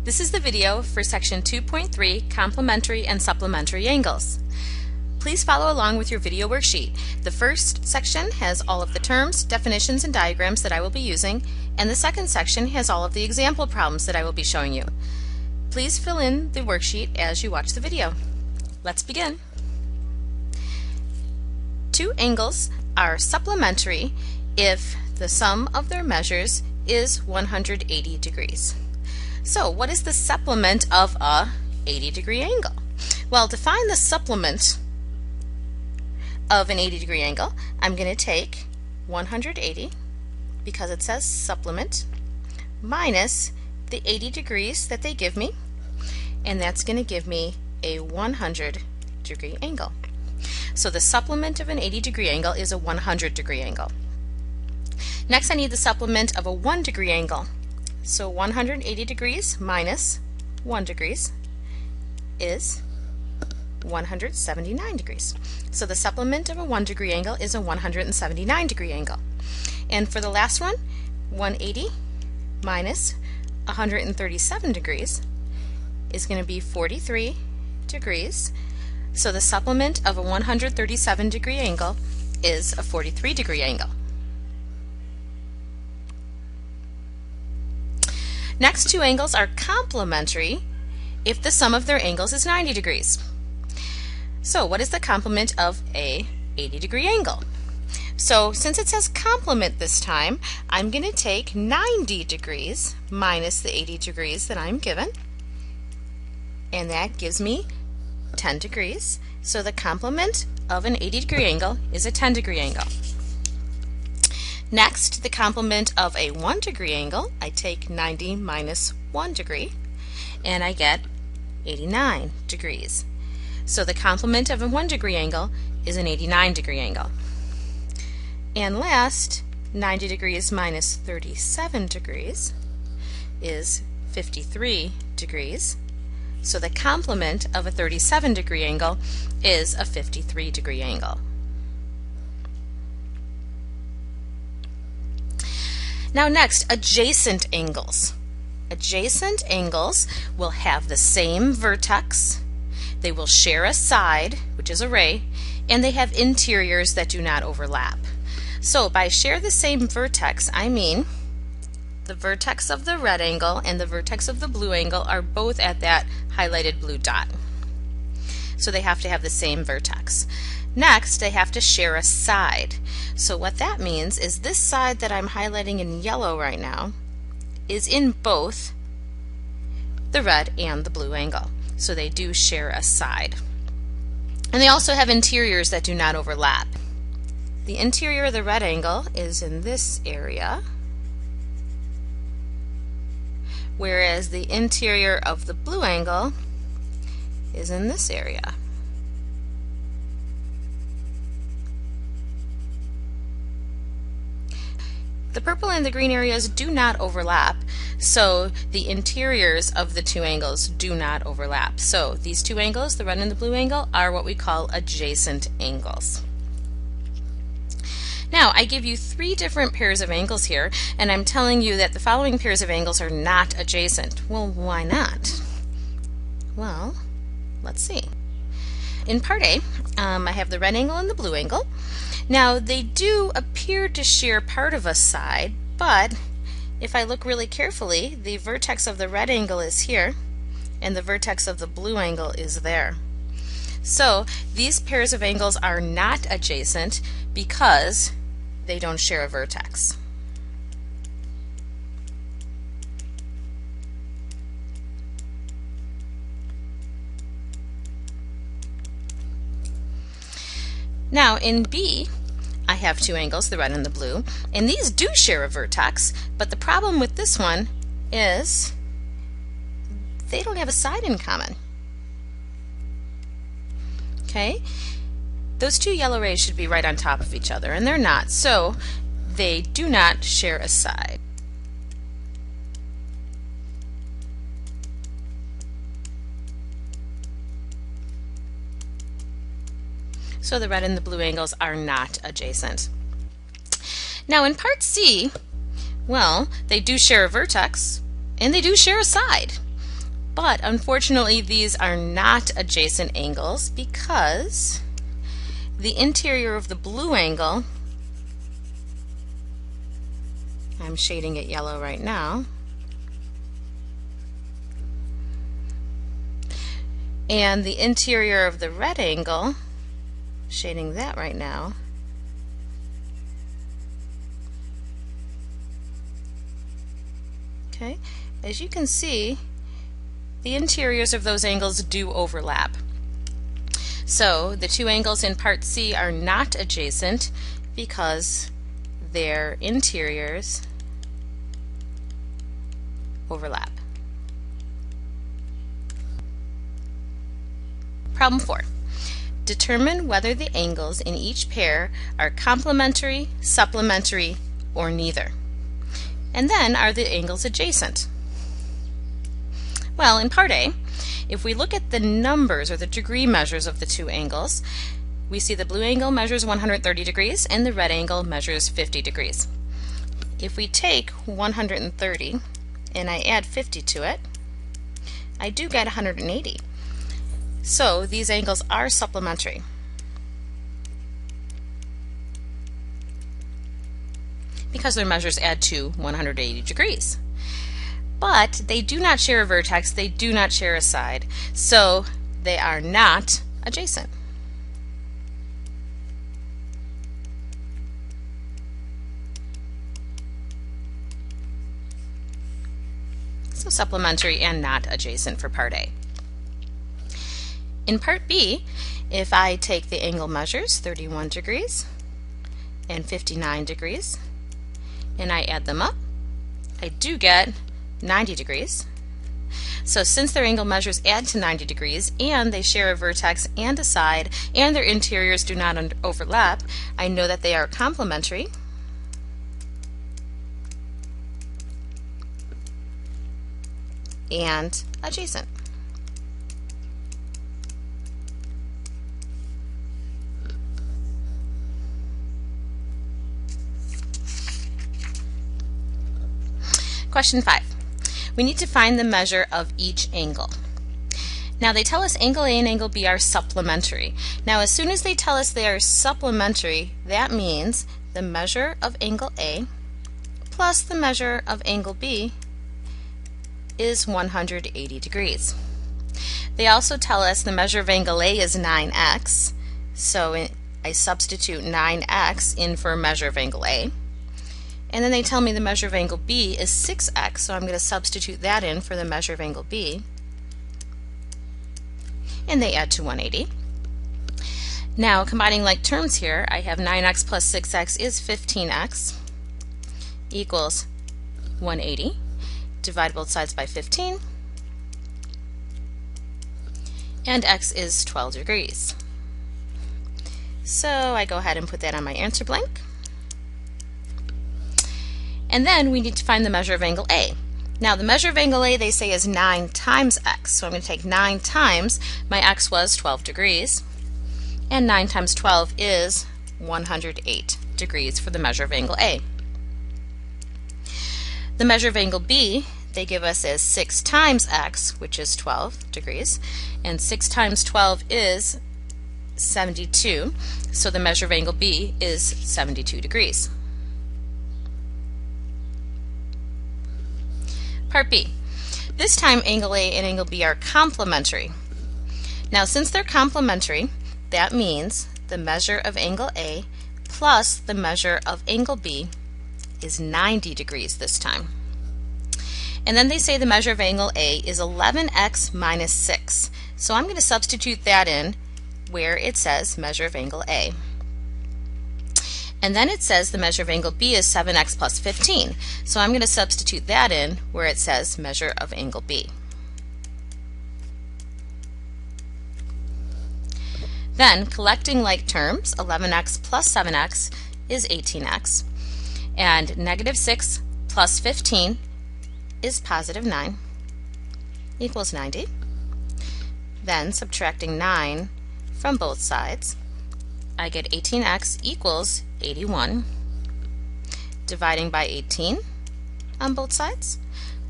This is the video for section 2.3, Complementary and Supplementary Angles. Please follow along with your video worksheet. The first section has all of the terms, definitions, and diagrams that I will be using, and the second section has all of the example problems that I will be showing you. Please fill in the worksheet as you watch the video. Let's begin. Two angles are supplementary if the sum of their measures is 180 degrees. So what is the supplement of a 80-degree angle? Well, to find the supplement of an 80-degree angle, I'm going to take 180, because it says supplement, minus the 80 degrees that they give me, and that's going to give me a 100-degree angle. So the supplement of an 80-degree angle is a 100-degree angle. Next, I need the supplement of a 1-degree angle. So 180 degrees minus 1 degrees is 179 degrees. So the supplement of a 1-degree angle is a 179-degree angle. And for the last one, 180 minus 137 degrees is going to be 43 degrees. So the supplement of a 137-degree angle is a 43-degree angle. Next two angles are complementary if the sum of their angles is 90 degrees. So what is the complement of a 80-degree angle? So since it says complement this time, I'm going to take 90 degrees minus the 80 degrees that I'm given, and that gives me 10 degrees. So the complement of an 80-degree angle is a 10-degree angle. Next, the complement of a 1-degree angle, I take 90 minus 1 degree, and I get 89 degrees. So the complement of a 1-degree angle is an 89-degree angle. And last, 90 degrees minus 37 degrees is 53 degrees. So the complement of a 37-degree angle is a 53-degree angle. Now next, adjacent angles. Adjacent angles will have the same vertex, they will share a side, which is a ray, and they have interiors that do not overlap. So by share the same vertex, I mean the vertex of the red angle and the vertex of the blue angle are both at that highlighted blue dot. So they have to have the same vertex. Next, they have to share a side. So what that means is this side that I'm highlighting in yellow right now is in both the red and the blue angle. So they do share a side. And they also have interiors that do not overlap. The interior of the red angle is in this area, whereas the interior of the blue angle is in this area. The purple and the green areas do not overlap, so the interiors of the two angles do not overlap. So these two angles, the red and the blue angle, are what we call adjacent angles. Now, I give you three different pairs of angles here, and I'm telling you that the following pairs of angles are not adjacent. Well, why not? Well, let's see. In part A, I have the red angle and the blue angle. Now, they do appear to share part of a side, but if I look really carefully, the vertex of the red angle is here, and the vertex of the blue angle is there. So these pairs of angles are not adjacent because they don't share a vertex. Now in B, I have two angles, the red and the blue, and these do share a vertex, but the problem with this one is they don't have a side in common. Okay? Those two yellow rays should be right on top of each other, and they're not, so they do not share a side. So the red and the blue angles are not adjacent. Now in part C, well, they do share a vertex and they do share a side. But unfortunately, these are not adjacent angles because the interior of the blue angle, I'm shading it yellow right now, and the interior of the red angle, shading that right now, okay, as you can see, the interiors of those angles do overlap. So the two angles in part C are not adjacent because their interiors overlap. Problem 4. Determine whether the angles in each pair are complementary, supplementary, or neither. And then, are the angles adjacent? Well, in part A, if we look at the numbers or the degree measures of the two angles, we see the blue angle measures 130 degrees and the red angle measures 50 degrees. If we take 130 and I add 50 to it, I do get 180. So these angles are supplementary. Because their measures add to 180 degrees. But they do not share a vertex, they do not share a side, so they are not adjacent. So supplementary and not adjacent for part A. In part B, if I take the angle measures, 31 degrees and 59 degrees, and I add them up, I do get 90 degrees. So since their angle measures add to 90 degrees and they share a vertex and a side and their interiors do not overlap, I know that they are complementary and adjacent. Question 5. We need to find the measure of each angle. Now they tell us angle A and angle B are supplementary. Now as soon as they tell us they are supplementary, that means the measure of angle A plus the measure of angle B is 180 degrees. They also tell us the measure of angle A is 9x, so I substitute 9x in for a measure of angle A. And then they tell me the measure of angle B is 6x, so I'm going to substitute that in for the measure of angle B. And they add to 180. Now, combining like terms here, I have 9x plus 6x is 15x equals 180. Divide both sides by 15. And x is 12 degrees. So I go ahead and put that on my answer blank. And then we need to find the measure of angle A. Now the measure of angle A they say is 9 times x. So I'm going to take 9 times, my x was 12 degrees, and 9 times 12 is 108 degrees for the measure of angle A. The measure of angle B they give us as 6 times x, which is 12 degrees, and 6 times 12 is 72, so the measure of angle B is 72 degrees. Part B. This time angle A and angle B are complementary. Now since they're complementary, that means the measure of angle A plus the measure of angle B is 90 degrees this time. And then they say the measure of angle A is 11x minus 6. So I'm going to substitute that in where it says measure of angle A. And then it says the measure of angle B is 7x plus 15. So I'm going to substitute that in where it says measure of angle B. Then, collecting like terms, 11x plus 7x is 18x. And negative 6 plus 15 is positive 9 equals 90. Then, subtracting 9 from both sides, I get 18x equals 81. Dividing by 18 on both sides,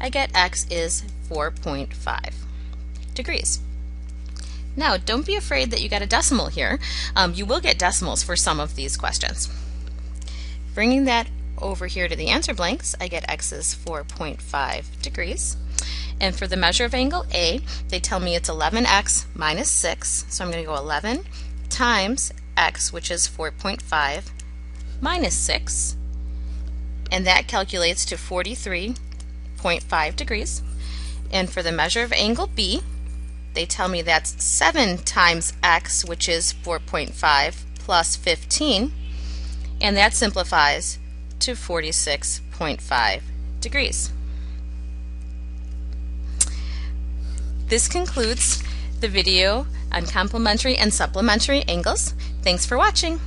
I get x is 4.5. degrees. Now, don't be afraid that you got a decimal here. You will get decimals for some of these questions. Bringing that over here to the answer blanks, I get x is 4.5 degrees. And for the measure of angle A, they tell me it's 11x minus 6. So I'm going to go 11 times x, which is 4.5, minus 6. And that calculates to 43.5 degrees. And for the measure of angle B, they tell me that's 7 times x, which is 4.5, plus 15. And that simplifies to 46.5 degrees. This concludes the video on complementary and supplementary angles. Thanks for watching.